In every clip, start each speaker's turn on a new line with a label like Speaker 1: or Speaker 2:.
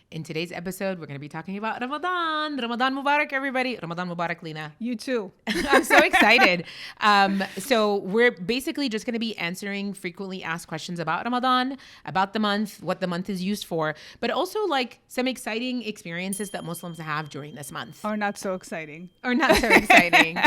Speaker 1: In today's episode, we're going to be talking about Ramadan. Ramadan Mubarak, everybody. Ramadan Mubarak, Lina.
Speaker 2: You too.
Speaker 1: I'm so excited. So we're basically just going to be answering frequently asked questions about Ramadan, about the month, what the month is used for, but also like some exciting experiences that Muslims have during this month.
Speaker 2: Or not so exciting.
Speaker 1: Or not so exciting.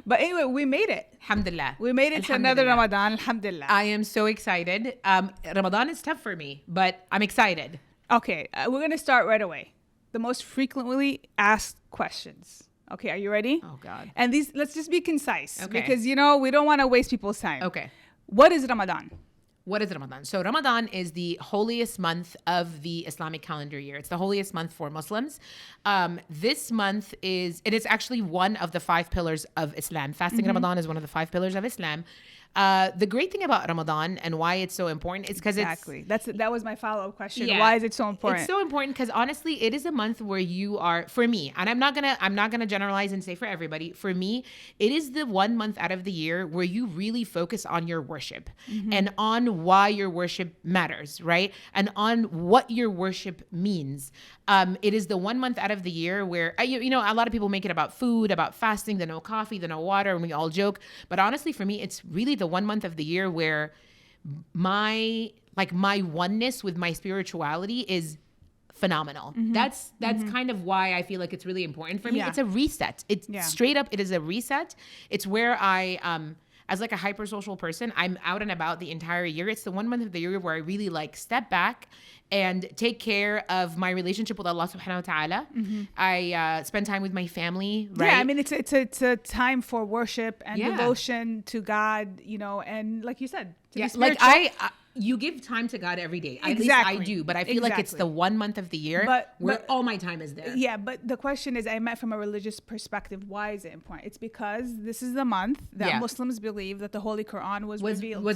Speaker 2: But anyway, we made it.
Speaker 1: Alhamdulillah.
Speaker 2: We made it to another Ramadan. Alhamdulillah.
Speaker 1: I am so excited. Ramadan is tough for me, but I'm excited.
Speaker 2: Okay, we're going to start right away. The most frequently asked questions. Okay, are you ready?
Speaker 1: Oh, God.
Speaker 2: And these, let's just be concise.
Speaker 1: Okay.
Speaker 2: Because, you know, we don't want to waste people's time.
Speaker 1: Okay.
Speaker 2: What is Ramadan?
Speaker 1: What is Ramadan? So Ramadan is the holiest month of the Islamic calendar year. It's the holiest month for Muslims. This month it is actually one of the 5 pillars of Islam. Fasting Ramadan is one of the 5 pillars of Islam. The great thing about Ramadan and why it's so important is because
Speaker 2: that was my follow-up question.
Speaker 1: Yeah,
Speaker 2: why is it so important?
Speaker 1: It's so important because honestly, it is a month where you are, for me, and I'm not gonna generalize and say for everybody. For me, it is the one month out of the year where you really focus on your worship and on why your worship matters, right? And on what your worship means. It is the one month out of the year where you know, a lot of people make it about food, about fasting, the no coffee, the no water, and we all joke. But honestly, for me, it's really the one month of the year where my oneness with my spirituality is phenomenal. That's kind of why I feel like it's really important for me. It's a reset. It's straight up, it is a reset. It's where I as like a hypersocial person, I'm out and about the entire year. It's the one month of the year where I really like step back and take care of my relationship with Allah subhanahu wa ta'ala. I spend time with my family, right?
Speaker 2: Yeah, I mean, it's a time for worship and devotion to God, you know, and like you said, to be spiritual.
Speaker 1: Like you give time to God every day. At least I do, but I feel like it's the one month of the year where all my time is there.
Speaker 2: Yeah, but the question is, I meant from a religious perspective, why is it important? It's because this is the month that Muslims believe that the Holy Quran was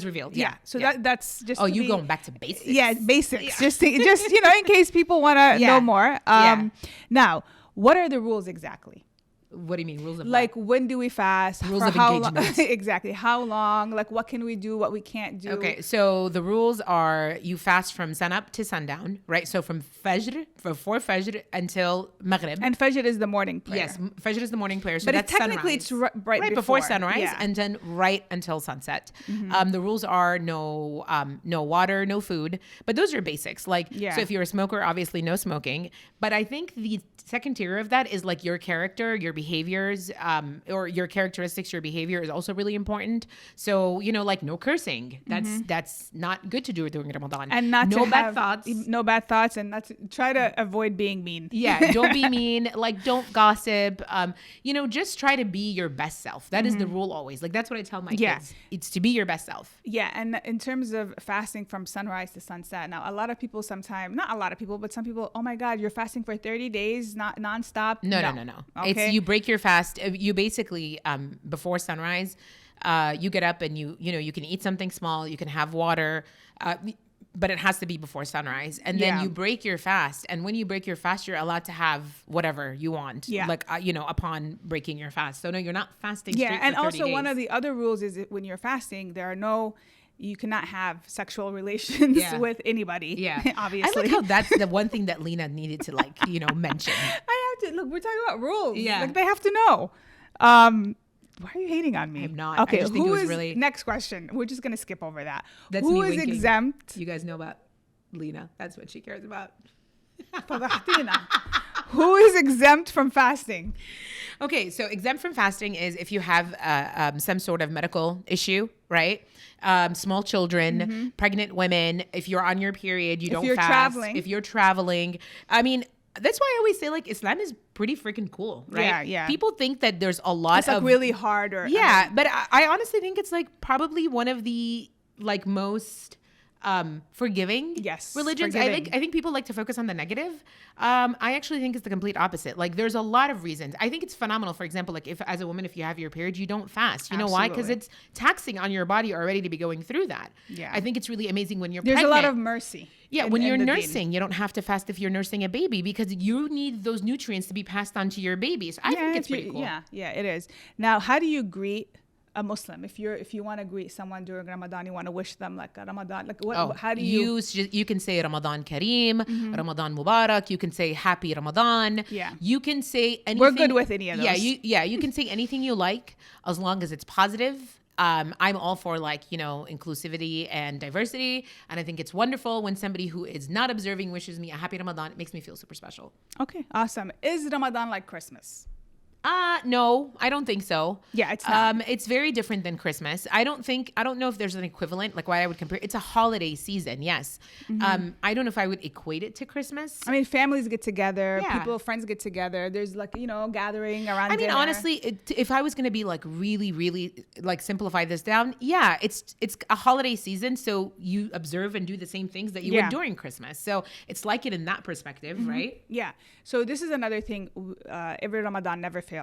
Speaker 2: revealed.
Speaker 1: Yeah.
Speaker 2: So that's just
Speaker 1: you going back to basics.
Speaker 2: Yeah, basics. Just you know, in case people want to know more. Now, what are the rules exactly?
Speaker 1: What do you mean, rules of
Speaker 2: like what? When do we fast?
Speaker 1: Rules of engagement.
Speaker 2: Exactly. How long? Like what can we do? What we can't do?
Speaker 1: Okay, so the rules are you fast from sunup to sundown, right? So from before Fajr until Maghrib.
Speaker 2: And Fajr is the morning prayer.
Speaker 1: Yes, Fajr is the morning prayer. So
Speaker 2: but
Speaker 1: that's
Speaker 2: technically
Speaker 1: sunrise.
Speaker 2: It's right
Speaker 1: before sunrise and then right until sunset. The rules are no water, no food, but those are basics. Like so if you're a smoker, obviously no smoking. But I think the second tier of that is like your character, your behaviors, or your characteristics, your behavior is also really important. So, you know, like no cursing. That's not good to do during Ramadan.
Speaker 2: And not
Speaker 1: no
Speaker 2: to
Speaker 1: bad thoughts.
Speaker 2: No bad thoughts, and not to try to avoid being mean.
Speaker 1: Yeah, don't be mean. Like don't gossip. You know, just try to be your best self. That is the rule always. Like that's what I tell my kids. It's to be your best self.
Speaker 2: Yeah, and in terms of fasting from sunrise to sunset, now a lot of people not a lot of people, but some people, oh my God, you're fasting for 30 days, not nonstop.
Speaker 1: No.
Speaker 2: Okay.
Speaker 1: It's you break your fast. You basically before sunrise, you get up and you know you can eat something small. You can have water. But it has to be before sunrise. And then you break your fast. And when you break your fast, you're allowed to have whatever you want. Yeah. Like, you know, upon breaking your fast. So no, you're not fasting straight
Speaker 2: and
Speaker 1: for 30
Speaker 2: also
Speaker 1: days.
Speaker 2: One of the other rules is that when you're fasting, you cannot have sexual relations with anybody. Yeah. Obviously.
Speaker 1: I like how that's the one thing that Lina needed to like, you know, mention.
Speaker 2: I have to, look, we're talking about rules.
Speaker 1: Yeah.
Speaker 2: Like they have to know. Why are you hating on me?
Speaker 1: I'm not.
Speaker 2: Okay,
Speaker 1: I just think it was really...
Speaker 2: Next question. We're just going to skip over that.
Speaker 1: That's
Speaker 2: who
Speaker 1: me
Speaker 2: is
Speaker 1: winking.
Speaker 2: Exempt?
Speaker 1: You guys know about Lina. That's what she cares about.
Speaker 2: Who is exempt from fasting?
Speaker 1: Okay, so exempt from fasting is if you have some sort of medical issue, right? Small children, pregnant women, if you're on your period, you don't fast. If you're traveling. I mean, that's why I always say like Islam is pretty freaking cool, right?
Speaker 2: Yeah.
Speaker 1: People think that there's a lot
Speaker 2: it's like really hard or
Speaker 1: but I honestly think it's like probably one of the like most forgiving religions. I think people like to focus on the negative. I actually think it's the complete opposite. Like there's a lot of reasons. I think it's phenomenal. For example, like if as a woman, if you have your period, you don't fast. You know why? Because it's taxing on your body already to be going through that. Yeah. I think it's really amazing when you're
Speaker 2: pregnant. There's a lot of mercy.
Speaker 1: Yeah, when you're nursing, you don't have to fast if you're nursing a baby because you need those nutrients to be passed on to your babies. I think it's pretty cool.
Speaker 2: Yeah, it is. Now, how do you greet a Muslim, if you want to greet someone during Ramadan, you want to wish them like a Ramadan, like what?
Speaker 1: Oh,
Speaker 2: How do you?
Speaker 1: You can say Ramadan Kareem, Ramadan Mubarak. You can say Happy Ramadan.
Speaker 2: Yeah.
Speaker 1: You can say anything.
Speaker 2: We're good with any of those.
Speaker 1: You can say anything you like as long as it's positive. I'm all for inclusivity and diversity, and I think it's wonderful when somebody who is not observing wishes me a happy Ramadan. It makes me feel super special.
Speaker 2: Okay, awesome. Is Ramadan like Christmas?
Speaker 1: No, I don't think so.
Speaker 2: Yeah, it's not.
Speaker 1: It's very different than Christmas. I don't know if there's an equivalent, like why I would compare. It's a holiday season, yes. I don't know if I would equate it to Christmas.
Speaker 2: I mean, families get together,
Speaker 1: Yeah.
Speaker 2: friends get together. There's like, gathering around
Speaker 1: I mean,
Speaker 2: dinner.
Speaker 1: honestly, if I was going to be like really, really like simplify this down, yeah, it's a holiday season. So you observe and do the same things that you would during Christmas. So it's like it in that perspective, right?
Speaker 2: Yeah. So this is another thing. Every Ramadan never fails.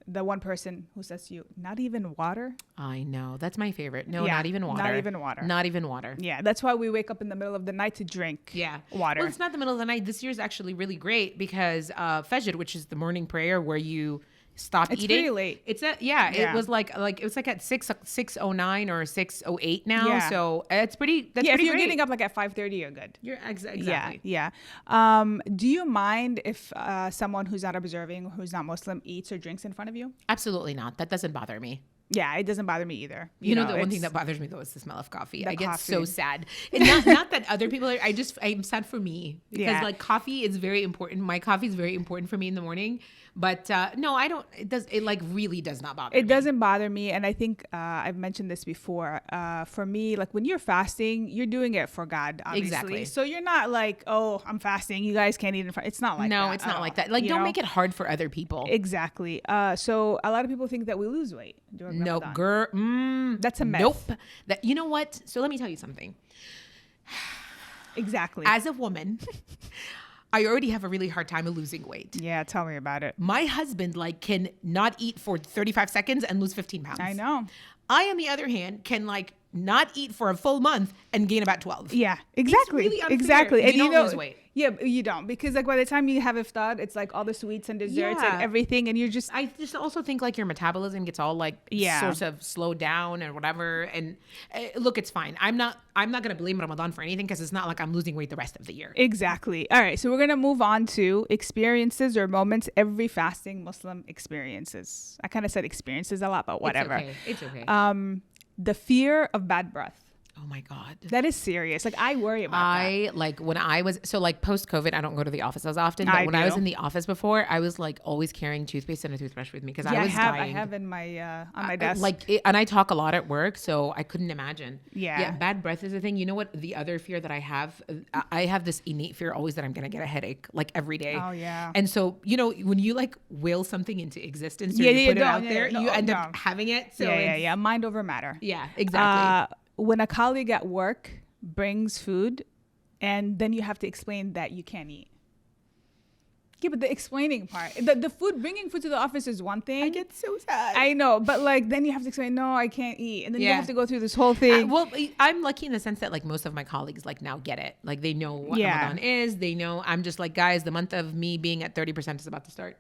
Speaker 2: The one person who says to you, not even water?
Speaker 1: I know. That's my favorite. No,
Speaker 2: Yeah,
Speaker 1: not even water.
Speaker 2: not even water.
Speaker 1: Not even water.
Speaker 2: Yeah, that's why we wake up in the middle of the night to drink water.
Speaker 1: Well, it's not the middle of the night. This year's actually really great because Fajr, which is the morning prayer where you stop
Speaker 2: It's
Speaker 1: eating.
Speaker 2: pretty late.
Speaker 1: It's it was like it was like at 6:09 or 6:08 now.
Speaker 2: Yeah.
Speaker 1: So it's pretty. That's
Speaker 2: if
Speaker 1: pretty
Speaker 2: you're
Speaker 1: great.
Speaker 2: getting up like at 5:30, you're good.
Speaker 1: You're exactly.
Speaker 2: Yeah. Do you mind if someone who's not observing, who's not Muslim, eats or drinks in front of you?
Speaker 1: Absolutely not. That doesn't bother me.
Speaker 2: Yeah, it doesn't bother me either.
Speaker 1: You know, the one thing that bothers me though is the smell of coffee. I get so
Speaker 2: coffee.
Speaker 1: sad. And not that other people are. I'm sad for me because like coffee is very important. My coffee is very important for me in the morning. But no, I don't. It like really does not bother me.
Speaker 2: It doesn't bother me, and I think I've mentioned this before. For me, like when you're fasting, you're doing it for God, obviously.
Speaker 1: Exactly.
Speaker 2: So you're not like, oh, I'm fasting. You guys can't eat in front. It's not like that.
Speaker 1: No, it's not like that. Like, don't make it hard for other people.
Speaker 2: Exactly. So a lot of people think that we lose weight during
Speaker 1: No,
Speaker 2: Ramadan.
Speaker 1: girl.
Speaker 2: That's a myth.
Speaker 1: Nope. You know what? So let me tell you something.
Speaker 2: Exactly.
Speaker 1: As a woman, I already have a really hard time losing weight.
Speaker 2: Yeah, tell me about it.
Speaker 1: My husband can not eat for 35 seconds and lose 15 pounds.
Speaker 2: I know.
Speaker 1: I, on the other hand, can not eat for a full month and gain about 12.
Speaker 2: Yeah, exactly.
Speaker 1: It's really unfair.
Speaker 2: Exactly.
Speaker 1: You don't lose weight.
Speaker 2: Yeah, you don't, because like by the time you have iftar, it's like all the sweets and desserts and everything, and you're just.
Speaker 1: I just also think like your metabolism gets all sort of slowed down and whatever. And look, it's fine. I'm not gonna blame Ramadan for anything because it's not like I'm losing weight the rest of the year.
Speaker 2: Exactly. All right, so we're gonna move on to experiences or moments every fasting Muslim experiences. I kind of said experiences a lot, but whatever.
Speaker 1: It's okay.
Speaker 2: The fear of bad breath.
Speaker 1: Oh my God.
Speaker 2: That is serious. Like I worry about that.
Speaker 1: When I was, post COVID, I don't go to the office as often, but when I was in the office before, I was always carrying toothpaste and a toothbrush with me because I was dying.
Speaker 2: I have in my, on my desk.
Speaker 1: And I talk a lot at work, so I couldn't imagine.
Speaker 2: Yeah.
Speaker 1: Bad breath is a thing. You know what? The other fear that I have this innate fear always that I'm going to get a headache every day.
Speaker 2: Oh yeah.
Speaker 1: And so, when you will something into existence or you put it out there, you end up having it. So
Speaker 2: yeah. Mind over matter.
Speaker 1: Yeah, exactly.
Speaker 2: When a colleague at work brings food and then you have to explain that you can't eat. Yeah, but the explaining part, bringing food to the office is one thing.
Speaker 1: I get so sad.
Speaker 2: I know, but then you have to explain, no, I can't eat. And then you have to go through this whole thing.
Speaker 1: Well, I'm lucky in the sense that most of my colleagues now get it. They know what Ramadan is. They know I'm just guys, the month of me being at 30% is about to start.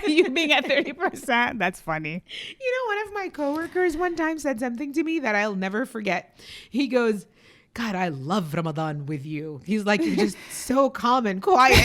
Speaker 2: You being at 30%? That's funny.
Speaker 1: One of my coworkers one time said something to me that I'll never forget. He goes, God, I love Ramadan with you. He's like, you're just so calm and quiet.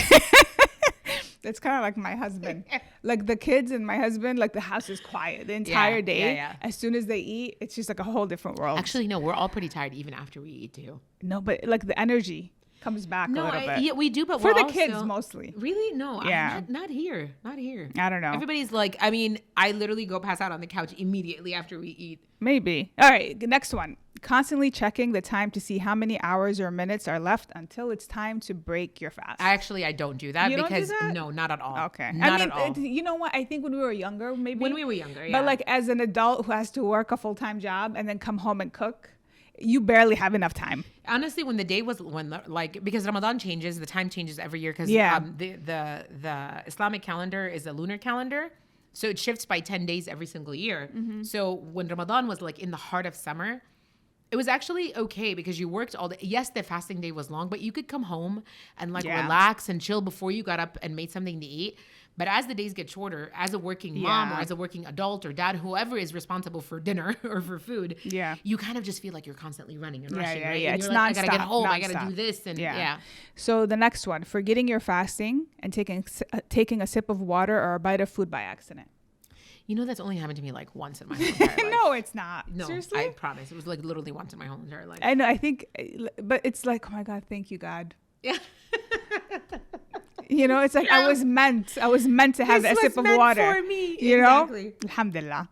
Speaker 2: That's kind of like my husband. The kids and my husband, the house is quiet the entire day.
Speaker 1: Yeah.
Speaker 2: As soon as they eat, it's just a whole different world.
Speaker 1: Actually, no, we're all pretty tired even after we eat too.
Speaker 2: No, but the energy comes back a little bit.
Speaker 1: Yeah, we do, but
Speaker 2: for
Speaker 1: we're
Speaker 2: the
Speaker 1: also,
Speaker 2: kids mostly.
Speaker 1: Really? No,
Speaker 2: yeah.
Speaker 1: Not here. Not here.
Speaker 2: I don't know.
Speaker 1: Everybody's I literally go pass out on the couch immediately after we eat.
Speaker 2: Maybe. All right, the next one. Constantly checking the time to see how many hours or minutes are left until it's time to break your fast.
Speaker 1: I don't do that because
Speaker 2: don't do that?
Speaker 1: No, not at all.
Speaker 2: Okay.
Speaker 1: Not at all.
Speaker 2: You know what? I think when we were younger, maybe.
Speaker 1: When we were younger, yeah.
Speaker 2: But as an adult who has to work a full-time job and then come home and cook, you barely have enough time.
Speaker 1: Honestly, when the day was because Ramadan changes, the time changes every year because the Islamic calendar is a lunar calendar. So it shifts by 10 days every single year. Mm-hmm. So when Ramadan was in the heart of summer, it was actually okay because you worked all day. Yes, the fasting day was long, but you could come home and relax and chill before you got up and made something to eat. But as the days get shorter, as a working mom or as a working adult or dad, whoever is responsible for dinner or for food, you kind of just feel like you're constantly running and rushing, right?
Speaker 2: Yeah,
Speaker 1: And
Speaker 2: it's
Speaker 1: you're like, I
Speaker 2: nonstop.
Speaker 1: gotta get home, I
Speaker 2: nonstop.
Speaker 1: gotta do this, and
Speaker 2: So the next one, forgetting your fasting and taking a sip of water or a bite of food by accident.
Speaker 1: You know, that's only happened to me like once in my whole entire life.
Speaker 2: No, it's not.
Speaker 1: No,
Speaker 2: Seriously?
Speaker 1: I promise. It was like literally once in my whole entire life.
Speaker 2: I know. I think, but it's like, oh my God, thank you, God.
Speaker 1: Yeah.
Speaker 2: You know, it's like I was meant to have that sip of water
Speaker 1: for me.
Speaker 2: You
Speaker 1: exactly.
Speaker 2: know, alhamdulillah.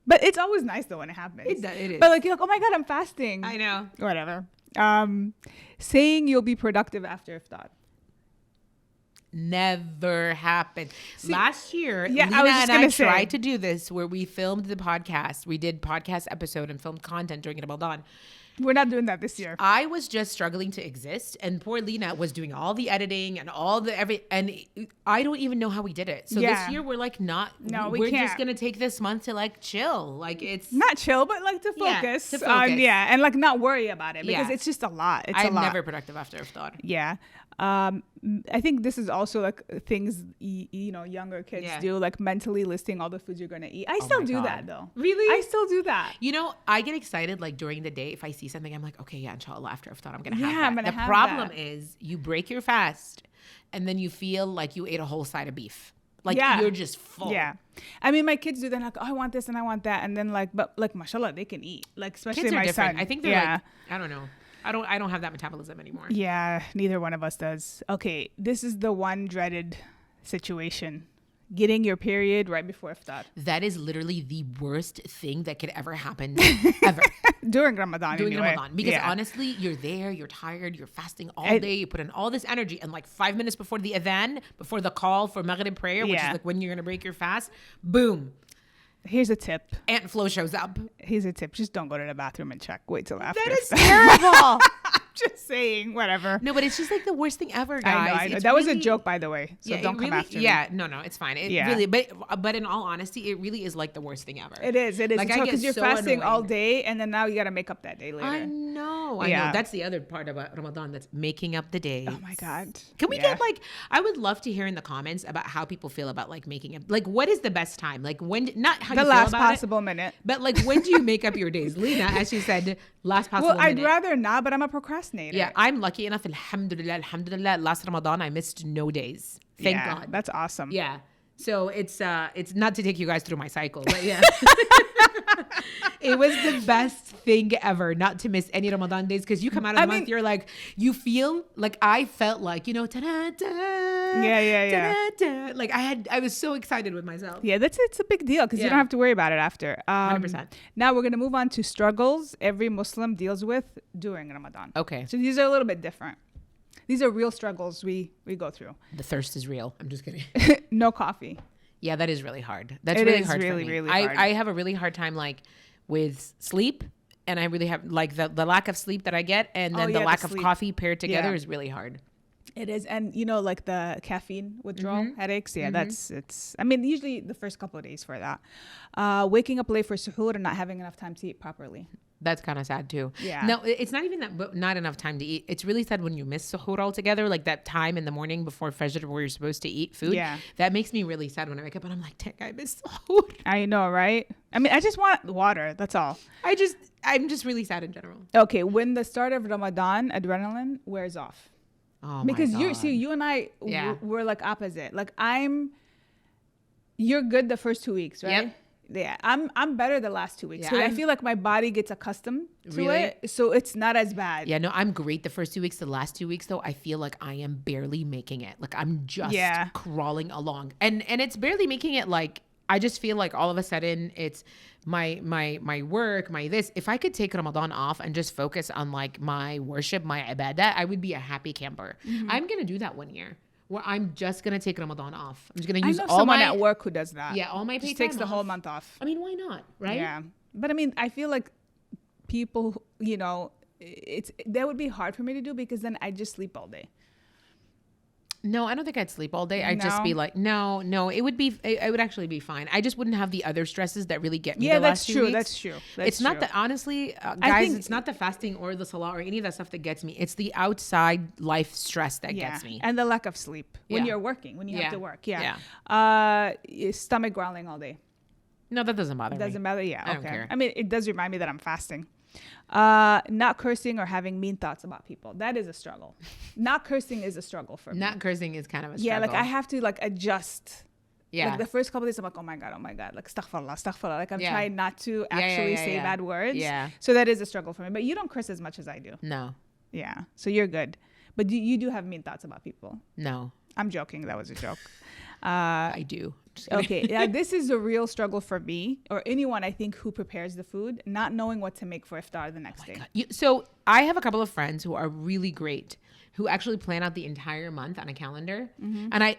Speaker 2: But it's always nice though when it happens.
Speaker 1: It is.
Speaker 2: But like you're like, oh my God, I'm fasting.
Speaker 1: I know.
Speaker 2: Whatever. Saying you'll be productive after iftar.
Speaker 1: Never happened. Last year,
Speaker 2: yeah,
Speaker 1: Lina
Speaker 2: I was just
Speaker 1: and I
Speaker 2: gonna say.
Speaker 1: tried to do this where we filmed the podcast. We did podcast episode and filmed content during Ramadan.
Speaker 2: We're not doing that this year.
Speaker 1: I was just struggling to exist, and poor Lina was doing all the editing and all the and I don't even know how we did it. So this year we're like we're
Speaker 2: can't.
Speaker 1: just gonna take this month to like chill. Like it's
Speaker 2: Not chill, but like to focus.
Speaker 1: to focus.
Speaker 2: And like not worry about it because
Speaker 1: Yeah.
Speaker 2: it's just a lot. It's
Speaker 1: I'm
Speaker 2: a lot.
Speaker 1: never productive after iftar.
Speaker 2: Yeah. I think this is also like things you know younger kids do, like mentally listing all the foods you're gonna eat. I still
Speaker 1: my
Speaker 2: do
Speaker 1: God.
Speaker 2: that though.
Speaker 1: Really?
Speaker 2: I still do that.
Speaker 1: You know, I get excited like during the day if I see something. I'm like, okay, yeah, inshallah, after iftar, I'm gonna have that.
Speaker 2: I'm gonna
Speaker 1: the
Speaker 2: have
Speaker 1: problem
Speaker 2: that.
Speaker 1: is you break your fast, and then you feel like you ate a whole side of beef. Like you're just full.
Speaker 2: Yeah. I mean, my kids do that. Like, oh, I want this and I want that, and then like, but like, mashallah, they can eat. Like, especially
Speaker 1: Kids are
Speaker 2: my
Speaker 1: different.
Speaker 2: son.
Speaker 1: I think they're like, I don't know. I don't have that metabolism anymore.
Speaker 2: Yeah, neither one of us does. Okay, this is the one dreaded situation. Getting your period right before iftar.
Speaker 1: That is literally the worst thing that could ever happen ever.
Speaker 2: During Ramadan anyway.
Speaker 1: Because honestly, you're there, you're tired, you're fasting all day, you put in all this energy, and like 5 minutes before the adhan, before the call for Maghrib prayer, which is like when you're gonna break your fast, boom.
Speaker 2: Here's a tip.
Speaker 1: Ant flow shows up.
Speaker 2: Here's a tip. Just don't go to the bathroom and check. Wait till after.
Speaker 1: That is terrible.
Speaker 2: Just saying, whatever.
Speaker 1: No, but it's just like the worst thing ever, guys.
Speaker 2: I know. That was a joke, by the way. So don't come after me.
Speaker 1: Yeah, no, it's fine. It really, but in all honesty, it really is like the worst thing ever.
Speaker 2: It is.
Speaker 1: Like
Speaker 2: because you're fasting all day, and then now you got to make up that day later.
Speaker 1: I know. That's the other part about Ramadan. That's making up the day.
Speaker 2: Oh my God.
Speaker 1: Can we get like? I would love to hear in the comments about how people feel about like making up. Like, what is the best time? Like when? Not how
Speaker 2: the
Speaker 1: you
Speaker 2: last
Speaker 1: feel about
Speaker 2: possible minute.
Speaker 1: But like, when do you make up your days? Lina, as she said, last possible minute.
Speaker 2: Well, I'd rather not, but I'm a procrastinator.
Speaker 1: Yeah, I'm lucky enough. Alhamdulillah. Last Ramadan, I missed no days. Thank God.
Speaker 2: That's awesome.
Speaker 1: Yeah. So it's not to take you guys through my cycle, but yeah. It was the best thing ever not to miss any Ramadan days, because you come out of the month, you're like, you feel like I felt like, you know, ta-da-da, ta-da-da. Like I was so excited with myself.
Speaker 2: Yeah, it's a big deal because you don't have to worry about it after.
Speaker 1: 100%.
Speaker 2: Now we're going to move on to struggles every Muslim deals with during Ramadan.
Speaker 1: Okay.
Speaker 2: So these are a little bit different. These are real struggles we go through.
Speaker 1: The thirst is real. I'm just kidding.
Speaker 2: No coffee.
Speaker 1: Yeah, that is really hard. That's
Speaker 2: It
Speaker 1: really
Speaker 2: is
Speaker 1: hard
Speaker 2: really,
Speaker 1: for me.
Speaker 2: really hard.
Speaker 1: I have a really hard time like with sleep, and I really have like the lack of sleep that I get, and then the lack of coffee paired together is really hard.
Speaker 2: It is. And you know, like the caffeine withdrawal headaches. Yeah, I mean, usually the first couple of days for that. Waking up late for suhoor and not having enough time to eat properly.
Speaker 1: That's kind of sad too.
Speaker 2: Yeah.
Speaker 1: No, it's not even that, but not enough time to eat. It's really sad when you miss suhoor altogether, like that time in the morning before fajr where you're supposed to eat food.
Speaker 2: Yeah.
Speaker 1: That makes me really sad when I wake up and I'm like, dang, I missed suhoor.
Speaker 2: I know, right? I mean, I just want water. That's all.
Speaker 1: I'm just really sad in general.
Speaker 2: Okay. When the start of Ramadan, adrenaline wears off.
Speaker 1: Oh
Speaker 2: because
Speaker 1: my God.
Speaker 2: you and I we're like opposite. Like you're good the first 2 weeks, right?
Speaker 1: Yep.
Speaker 2: Yeah, I'm better the last 2 weeks.
Speaker 1: Yeah,
Speaker 2: So I feel like my body gets accustomed to it, so it's not as bad.
Speaker 1: Yeah, no, I'm great the first 2 weeks. The last 2 weeks, though, I feel like I am barely making it. Like I'm just crawling along, and it's barely making it. Like I just feel like all of a sudden it's my work, my this. If I could take Ramadan off and just focus on like my worship, my ibadah, I would be a happy camper. I'm gonna do that one year, where I'm just gonna take Ramadan off. I'm just gonna use all
Speaker 2: someone
Speaker 1: my
Speaker 2: at work who does that.
Speaker 1: Yeah, all my pay
Speaker 2: just takes
Speaker 1: time
Speaker 2: the
Speaker 1: off.
Speaker 2: whole month off.
Speaker 1: I mean, why not? Right?
Speaker 2: Yeah, but I mean, I feel like people, you know, that would be hard for me to do because then I just sleep all day.
Speaker 1: No, I don't think I'd sleep all day. I'd just
Speaker 2: No?
Speaker 1: be like, no, it would actually be fine. I just wouldn't have the other stresses that really get me
Speaker 2: Yeah,
Speaker 1: the
Speaker 2: that's
Speaker 1: last 2
Speaker 2: true.
Speaker 1: weeks.
Speaker 2: That's true. That's
Speaker 1: It's not
Speaker 2: true.
Speaker 1: that, honestly, guys,
Speaker 2: think-
Speaker 1: it's not the fasting or the salah or any of that stuff that gets me. It's the outside life stress that gets me.
Speaker 2: And the lack of sleep when
Speaker 1: Yeah.
Speaker 2: you're working, when you
Speaker 1: Yeah.
Speaker 2: have to work. Yeah. Stomach growling all day.
Speaker 1: No, that doesn't bother me.
Speaker 2: Doesn't matter. Yeah.
Speaker 1: I
Speaker 2: Okay.
Speaker 1: don't care.
Speaker 2: I mean, it does remind me that I'm fasting. Not cursing or having mean thoughts about people. That is a struggle. Not cursing is a struggle for me.
Speaker 1: Not cursing is kind of a
Speaker 2: Yeah,
Speaker 1: struggle.
Speaker 2: like I have to like adjust.
Speaker 1: Yeah.
Speaker 2: Like the first couple days, I'm like, oh my god, like astaghfirullah. Like I'm
Speaker 1: Yeah.
Speaker 2: trying not to
Speaker 1: Yeah,
Speaker 2: actually say
Speaker 1: yeah.
Speaker 2: bad words.
Speaker 1: Yeah.
Speaker 2: So that is a struggle for me. But you don't curse as much as I do.
Speaker 1: No.
Speaker 2: Yeah. So you're good. But you do have mean thoughts about people.
Speaker 1: No.
Speaker 2: I'm joking. That was a joke.
Speaker 1: I do. Just kidding.
Speaker 2: Okay. Yeah, this is a real struggle for me or anyone I think who prepares the food, not knowing what to make for iftar the next day.
Speaker 1: So I have a couple of friends who are really great, who actually plan out the entire month on a calendar, and I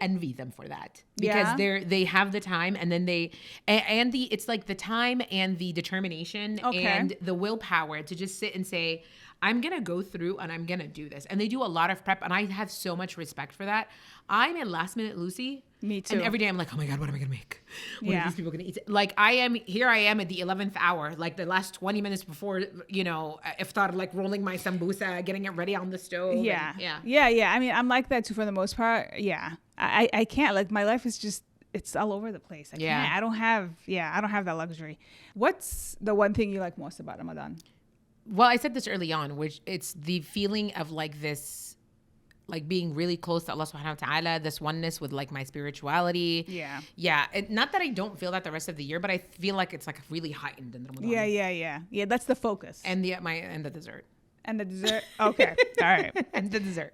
Speaker 1: envy them for that because
Speaker 2: Yeah?
Speaker 1: they have the time, and then it's like the time and the determination
Speaker 2: Okay.
Speaker 1: and the willpower to just sit and say, I'm gonna go through and I'm gonna do this, and they do a lot of prep, and I have so much respect for that. I'm a last minute Lucy.
Speaker 2: Me too.
Speaker 1: And every day I'm like, oh my God, what am I gonna make? What
Speaker 2: Yeah.
Speaker 1: are these people gonna eat? Like I am at the 11th hour, like the last 20 minutes before, iftar, like rolling my sambusa, getting it ready on the stove. and-
Speaker 2: Yeah.
Speaker 1: yeah.
Speaker 2: Yeah. I mean, I'm like that too for the most part. Yeah. I can't, like, my life is just, it's all over the place. I
Speaker 1: Yeah.
Speaker 2: can't. I don't have that luxury. What's the one thing you like most about Ramadan?
Speaker 1: Well, I said this early on, which it's the feeling of like this, like being really close to Allah subhanahu wa ta'ala, this oneness with like my spirituality.
Speaker 2: Yeah.
Speaker 1: Yeah. Not that I don't feel that the rest of the year, but I feel like it's like really heightened in Ramadan.
Speaker 2: Yeah, that's the focus.
Speaker 1: And the dessert.
Speaker 2: And the dessert. Okay. All right.
Speaker 1: And the dessert.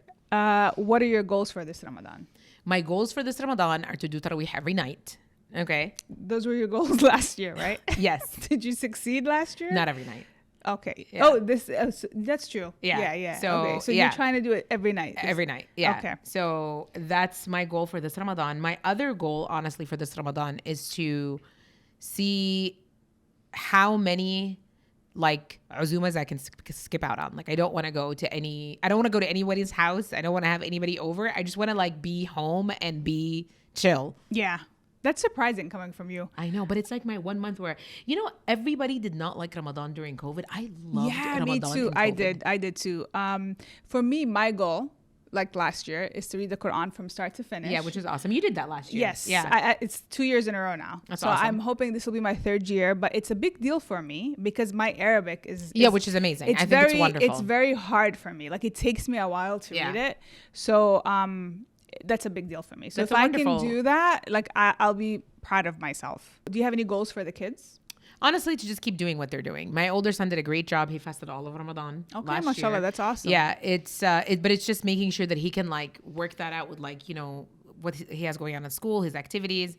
Speaker 2: What are your goals for this Ramadan?
Speaker 1: My goals for this Ramadan are to do tarawih every night. Okay.
Speaker 2: Those were your goals last year, right?
Speaker 1: Yes.
Speaker 2: Did you succeed last year?
Speaker 1: Not every night.
Speaker 2: Okay.
Speaker 1: Yeah.
Speaker 2: Oh, that's true.
Speaker 1: Yeah.
Speaker 2: Yeah.
Speaker 1: So,
Speaker 2: okay. So
Speaker 1: yeah.
Speaker 2: you're trying to do it every night.
Speaker 1: Every night. Yeah.
Speaker 2: Okay.
Speaker 1: So that's my goal for this Ramadan. My other goal, honestly, for this Ramadan is to see how many like azumas I can skip out on. Like I don't want to go to anybody's house. I don't want to have anybody over. I just want to like be home and be chill.
Speaker 2: Yeah. That's surprising coming from you.
Speaker 1: I know, but it's like my 1 month where, everybody did not like Ramadan during COVID. I loved Ramadan.
Speaker 2: Me too.
Speaker 1: in COVID.
Speaker 2: I did too. For me, my goal, like last year, is to read the Quran from start to finish.
Speaker 1: Yeah, which is awesome. You did that last year.
Speaker 2: Yes.
Speaker 1: Yeah.
Speaker 2: It's 2 years in a row now.
Speaker 1: That's
Speaker 2: so
Speaker 1: awesome.
Speaker 2: I'm hoping this will be my third year, but it's a big deal for me because my Arabic is
Speaker 1: which is amazing.
Speaker 2: It's
Speaker 1: I think
Speaker 2: very,
Speaker 1: it's wonderful.
Speaker 2: It's very hard for me. Like it takes me a while to
Speaker 1: Yeah.
Speaker 2: read it. So that's a big deal for me. So
Speaker 1: That's
Speaker 2: if I
Speaker 1: wonderful.
Speaker 2: can do that, like I'll be proud of myself. Do you have any goals for the kids?
Speaker 1: Honestly, to just keep doing what they're doing. My older son did a great job. He fasted all of Ramadan
Speaker 2: Okay,
Speaker 1: last
Speaker 2: mashallah,
Speaker 1: year.
Speaker 2: that's awesome.
Speaker 1: Yeah, but it's just making sure that he can like work that out with like, what he has going on in school, his activities.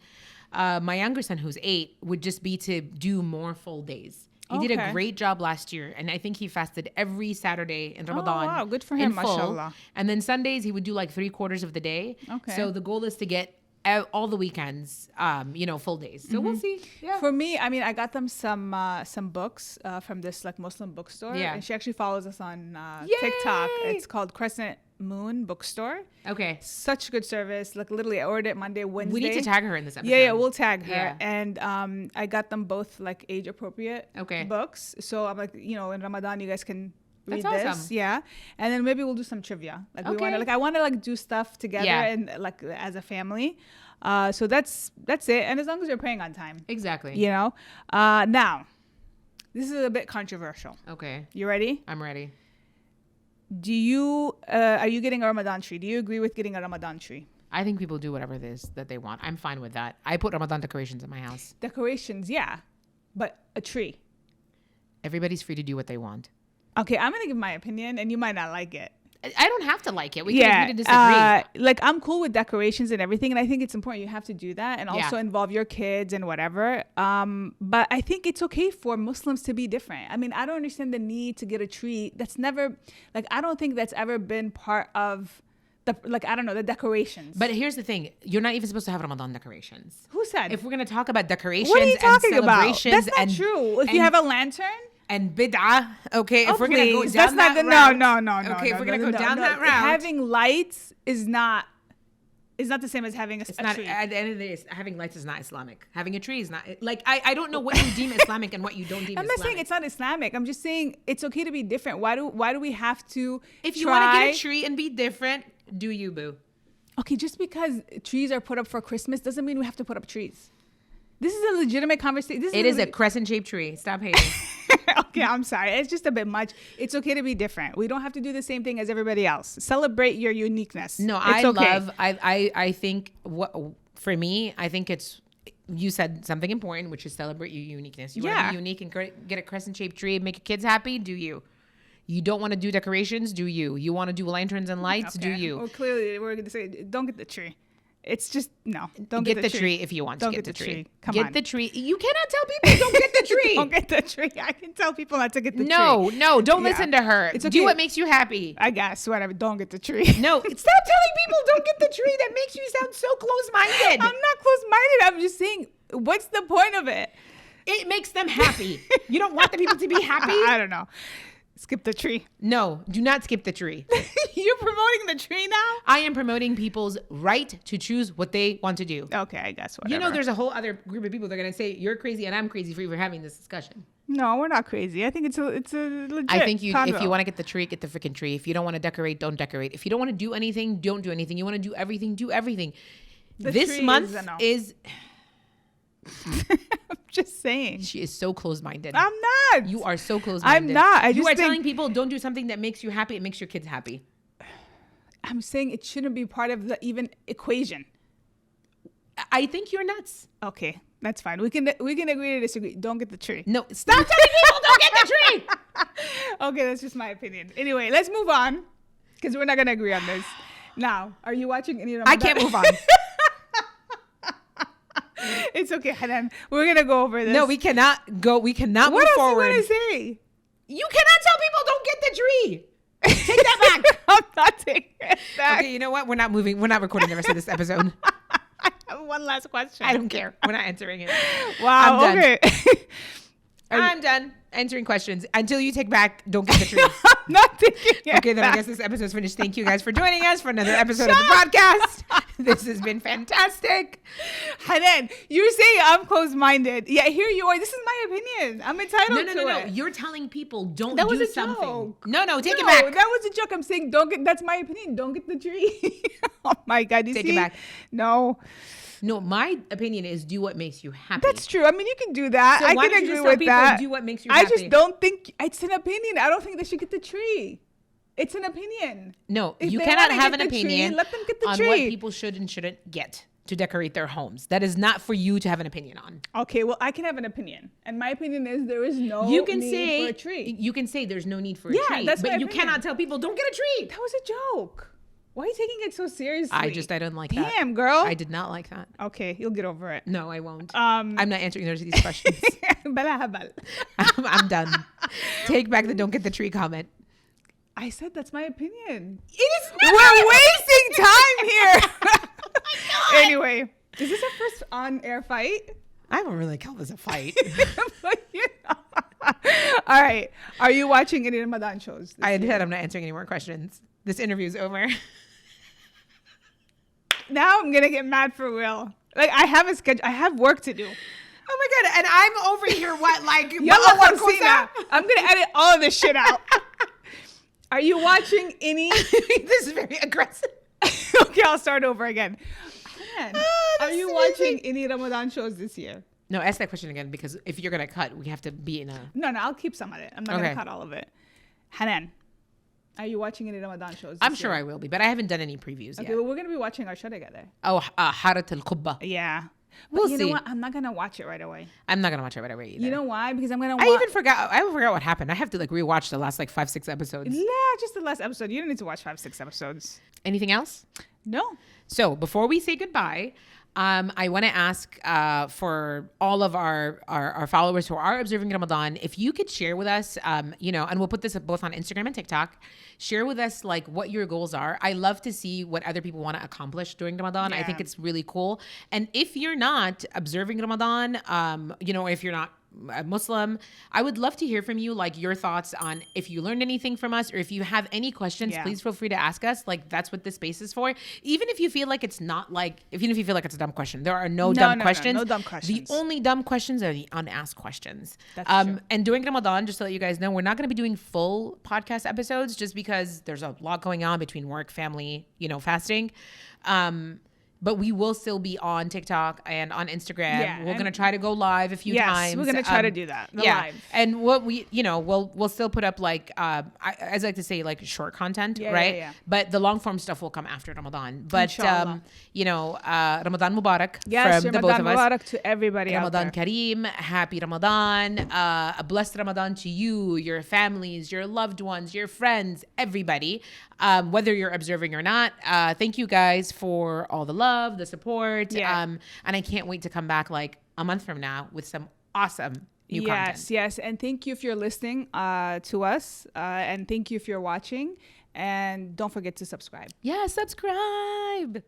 Speaker 1: My younger son, who's 8, would just be to do more full days. He did a
Speaker 2: Okay.
Speaker 1: great job last year, and I think he fasted every Saturday in Ramadan.
Speaker 2: wow, good for
Speaker 1: in
Speaker 2: him,
Speaker 1: full.
Speaker 2: mashallah.
Speaker 1: And then Sundays he would do like 3/4 of the day.
Speaker 2: Okay.
Speaker 1: So the goal is to get all the weekends, full days. So we'll see. Yeah.
Speaker 2: For me, I mean, I got them some books from this like Muslim bookstore.
Speaker 1: Yeah.
Speaker 2: And she actually follows us on
Speaker 1: Yay!
Speaker 2: TikTok. It's called Crescent Moon Bookstore.
Speaker 1: Okay.
Speaker 2: Such good service. Like literally, I ordered it Monday, Wednesday.
Speaker 1: We need to tag her in this episode.
Speaker 2: Yeah, we'll tag her.
Speaker 1: Yeah.
Speaker 2: And I got them both like age appropriate
Speaker 1: Okay.
Speaker 2: books. So I'm like, in Ramadan, you guys can read
Speaker 1: That's
Speaker 2: this.
Speaker 1: awesome.
Speaker 2: Yeah. And then maybe we'll do some trivia. Like
Speaker 1: Okay.
Speaker 2: I want to like do stuff together
Speaker 1: Yeah.
Speaker 2: and like as a family. So that's it. And as long as you're praying on time,
Speaker 1: Exactly.
Speaker 2: now this is a bit controversial.
Speaker 1: Okay.
Speaker 2: You ready?
Speaker 1: I'm ready.
Speaker 2: Do you are you getting a Ramadan tree? Do you agree with getting a Ramadan tree?
Speaker 1: I think people do whatever it is that they want. I'm fine with that. I put Ramadan decorations in my house.
Speaker 2: Decorations, yeah, but a tree.
Speaker 1: Everybody's free to do what they want.
Speaker 2: Okay, I'm gonna give my opinion, and you might not like it.
Speaker 1: I don't have to like it. We can agree to disagree.
Speaker 2: Like I'm cool with decorations and everything, and I think it's important. You have to do that, and also
Speaker 1: Yeah.
Speaker 2: involve your kids and whatever. But I think it's okay for Muslims to be different. I mean, I don't understand the need to get a tree. That's never like I don't think that's ever been part of the the decorations.
Speaker 1: But here's the thing. You're not even supposed to have Ramadan decorations.
Speaker 2: who said?
Speaker 1: If we're going to talk about decorations
Speaker 2: What are you
Speaker 1: and
Speaker 2: talking about?
Speaker 1: celebrations
Speaker 2: That's not true. If you
Speaker 1: and-
Speaker 2: have a lantern.
Speaker 1: and bid'ah. Okay, if we're gonna go
Speaker 2: please.
Speaker 1: down
Speaker 2: That's
Speaker 1: that
Speaker 2: not
Speaker 1: route.
Speaker 2: no.
Speaker 1: Okay, if we're gonna go
Speaker 2: no,
Speaker 1: down
Speaker 2: no.
Speaker 1: that route,
Speaker 2: having lights is not the same as having a tree.
Speaker 1: At the end of the day, having lights is not Islamic. Having a tree is not. Like I don't know what you deem Islamic and what you don't deem
Speaker 2: I'm
Speaker 1: Islamic.
Speaker 2: not saying it's not Islamic. I'm just saying it's okay to be different. Why do we have to?
Speaker 1: If you want to get a tree and be different, do you, boo?
Speaker 2: Okay, just because trees are put up for Christmas doesn't mean we have to put up trees. This is a legitimate conversation.
Speaker 1: It is a crescent-shaped tree. Stop hating.
Speaker 2: Okay, I'm sorry. It's just a bit much. It's okay to be different. We don't have to do the same thing as everybody else. Celebrate your uniqueness.
Speaker 1: No, I think for me, I think it's, you said something important, which is celebrate your uniqueness. You want to be unique and get a crescent-shaped tree and make your kids happy? Do you? You don't want to do decorations? Do you? You want to do lanterns and lights?
Speaker 2: Okay.
Speaker 1: Do you?
Speaker 2: Well, clearly, we're going to say, don't get the tree. It's just, no. Don't
Speaker 1: get the tree if you want to get the tree.
Speaker 2: Come
Speaker 1: get
Speaker 2: on.
Speaker 1: the tree. You cannot tell people don't get the tree.
Speaker 2: Don't get the tree. I can tell people not to get the tree.
Speaker 1: No, don't listen to her.
Speaker 2: It's okay.
Speaker 1: Do what makes you happy.
Speaker 2: I guess, whatever. Don't get the tree.
Speaker 1: No, stop telling people don't get the tree. That makes you sound so close-minded.
Speaker 2: I'm not close-minded. I'm just saying, what's the point of it?
Speaker 1: It makes them happy. You don't want the people to be happy?
Speaker 2: I don't know. Skip the tree.
Speaker 1: No, do not skip the tree.
Speaker 2: You're promoting the tree now?
Speaker 1: I am promoting people's right to choose what they want to do.
Speaker 2: Okay, I guess whatever.
Speaker 1: You know, there's a whole other group of people that are going to say, you're crazy and I'm crazy for even having this discussion.
Speaker 2: No, we're not crazy. I think it's a legit
Speaker 1: I think
Speaker 2: convo.
Speaker 1: if you want to get the tree, get the freaking tree. If you don't want to decorate, don't decorate. If you don't want to do anything, don't do anything. You want to do everything, do everything. This month is
Speaker 2: I'm just saying.
Speaker 1: She is so close-minded.
Speaker 2: I'm not.
Speaker 1: You are so close-minded.
Speaker 2: I'm not.
Speaker 1: You are telling people don't do something that makes you happy. It makes your kids happy.
Speaker 2: I'm saying it shouldn't be part of the even equation.
Speaker 1: I think you're nuts.
Speaker 2: Okay, that's fine. We can agree to disagree. Don't get the tree.
Speaker 1: No, stop telling people don't get the tree.
Speaker 2: Okay, that's just my opinion. Anyway, let's move on because we're not gonna agree on this. Now, are you watching any Ramadan?
Speaker 1: I can't move on.
Speaker 2: It's okay, Hanan. We're gonna go over this.
Speaker 1: No, we cannot go. We cannot
Speaker 2: what
Speaker 1: move
Speaker 2: else
Speaker 1: forward.
Speaker 2: you gonna say?
Speaker 1: You cannot tell people don't get the tree. Take that back.
Speaker 2: I'm not taking it back.
Speaker 1: Okay, you know what? We're not moving. We're not recording the rest of this episode.
Speaker 2: I have one last question.
Speaker 1: I don't care. We're not answering it.
Speaker 2: Wow.
Speaker 1: I'm done.
Speaker 2: Okay.
Speaker 1: I'm done answering questions until you take back. Don't get the tree.
Speaker 2: I'm not taking it
Speaker 1: Okay, then
Speaker 2: back.
Speaker 1: I guess this episode's finished. Thank you guys for joining us for another episode of the podcast. This has been fantastic.
Speaker 2: Hanan, you're saying I'm closed-minded. Yeah, here you are. This is my opinion. I'm entitled to it.
Speaker 1: No. You're telling people don't
Speaker 2: That
Speaker 1: do
Speaker 2: was a
Speaker 1: something.
Speaker 2: joke.
Speaker 1: No, take it back.
Speaker 2: That was a joke. I'm saying don't get. That's my opinion. Don't get the tree. Oh my God. You
Speaker 1: Take
Speaker 2: see?
Speaker 1: it back.
Speaker 2: No.
Speaker 1: No, my opinion is do what makes you happy.
Speaker 2: That's true. I mean, you can do that.
Speaker 1: So
Speaker 2: I
Speaker 1: why
Speaker 2: can
Speaker 1: don't you
Speaker 2: agree
Speaker 1: just tell
Speaker 2: with
Speaker 1: people
Speaker 2: that.
Speaker 1: do what makes you
Speaker 2: I
Speaker 1: happy?
Speaker 2: just don't think it's an opinion. I don't think they should get the tree. It's an opinion.
Speaker 1: No,
Speaker 2: If
Speaker 1: you
Speaker 2: they
Speaker 1: cannot
Speaker 2: wanna
Speaker 1: have
Speaker 2: get
Speaker 1: an
Speaker 2: the tree,
Speaker 1: opinion
Speaker 2: let them get the
Speaker 1: on
Speaker 2: tree.
Speaker 1: what people should and shouldn't get to decorate their homes. That is not for you to have an opinion on.
Speaker 2: Okay, well, I can have an opinion, and my opinion is there is no
Speaker 1: You can
Speaker 2: need
Speaker 1: say
Speaker 2: for a tree.
Speaker 1: You can say there's no need for a
Speaker 2: Yeah,
Speaker 1: tree,
Speaker 2: that's
Speaker 1: but
Speaker 2: my
Speaker 1: you
Speaker 2: opinion.
Speaker 1: cannot tell people don't get a tree.
Speaker 2: That was a joke. Why are you taking it so seriously?
Speaker 1: I didn't like that.
Speaker 2: Damn, girl.
Speaker 1: I did not like that.
Speaker 2: Okay, you'll get over it.
Speaker 1: No, I won't.
Speaker 2: I'm
Speaker 1: I'm not answering those these questions.
Speaker 2: Bala habal.
Speaker 1: I'm done. Take back the don't get the tree comment.
Speaker 2: I said that's my opinion.
Speaker 1: It is not.
Speaker 2: We're wasting time here. Anyway, is this our first on-air fight?
Speaker 1: I don't really call this a fight.
Speaker 2: But, you know. All right. Are you watching any Ramadan shows?
Speaker 1: I said I'm not answering any more questions. This interview is over.
Speaker 2: Now I'm gonna get mad for real. Like I have a schedule. I have work to do.
Speaker 1: Oh my God. And I'm over here, like,
Speaker 2: Yalla one cosa. I'm gonna edit all of this shit out. Are you watching any?
Speaker 1: This is very aggressive.
Speaker 2: Okay, I'll start over again. Man, are you watching any Ramadan shows this year?
Speaker 1: No, ask that question again, because if you're going to cut, we have to be in a...
Speaker 2: No, I'll keep some of it. I'm not
Speaker 1: Okay.
Speaker 2: gonna cut all of it. Hanan, are you watching any Ramadan shows this
Speaker 1: I'm sure
Speaker 2: year?
Speaker 1: I will be, but I haven't done any previews
Speaker 2: Okay,
Speaker 1: yet.
Speaker 2: well, we're gonna be watching our show together.
Speaker 1: Oh, Harat al-Qubba.
Speaker 2: Yeah.
Speaker 1: We'll
Speaker 2: But you
Speaker 1: see.
Speaker 2: know what? I'm not gonna watch it right away.
Speaker 1: I'm not going to watch it right away either.
Speaker 2: You know why? Because I'm gonna
Speaker 1: I
Speaker 2: watch.
Speaker 1: even forgot what happened. I have to, like, rewatch the last, like, 5-6 episodes.
Speaker 2: Yeah, just the last episode. You don't need to watch 5-6 episodes.
Speaker 1: Anything else?
Speaker 2: No.
Speaker 1: So before we say goodbye, I want to ask for all of our followers who are observing Ramadan, if you could share with us, and we'll put this both on Instagram and TikTok, share with us like what your goals are. I love to see what other people want to accomplish during Ramadan. I think
Speaker 2: Yeah.
Speaker 1: it's really cool. And if you're not observing Ramadan, or if you're not Muslim. I would love to hear from you, like your thoughts on if you learned anything from us, or if you have any questions, please feel free to ask us. Like that's what this space is for. Even if you feel like it's not like, even if you feel like it's a dumb question, there are no dumb questions.
Speaker 2: No dumb questions.
Speaker 1: The only dumb questions are the unasked questions.
Speaker 2: That's true.
Speaker 1: And during Ramadan, just to let you guys know, we're not going to be doing full podcast episodes just because there's a lot going on between work, family, fasting. But we will still be on TikTok and on Instagram.
Speaker 2: Yeah,
Speaker 1: we're gonna try to go live a few times.
Speaker 2: We're gonna try to do that. Live.
Speaker 1: And what we'll still put up like I like to say like short content, right?
Speaker 2: Yeah.
Speaker 1: But the long form stuff will come after Ramadan. But
Speaker 2: Inshallah.
Speaker 1: Ramadan Mubarak from the both of us.
Speaker 2: Mubarak to everybody
Speaker 1: Ramadan
Speaker 2: out there.
Speaker 1: Kareem, happy Ramadan, a blessed Ramadan to you, your families, your loved ones, your friends, everybody, whether you're observing or not. Thank you guys for all the love, the support, and I can't wait to come back like a month from now with some awesome new content.
Speaker 2: Yes, and thank you if you're listening to us, and thank you if you're watching, and don't forget to subscribe.
Speaker 1: Yeah, subscribe.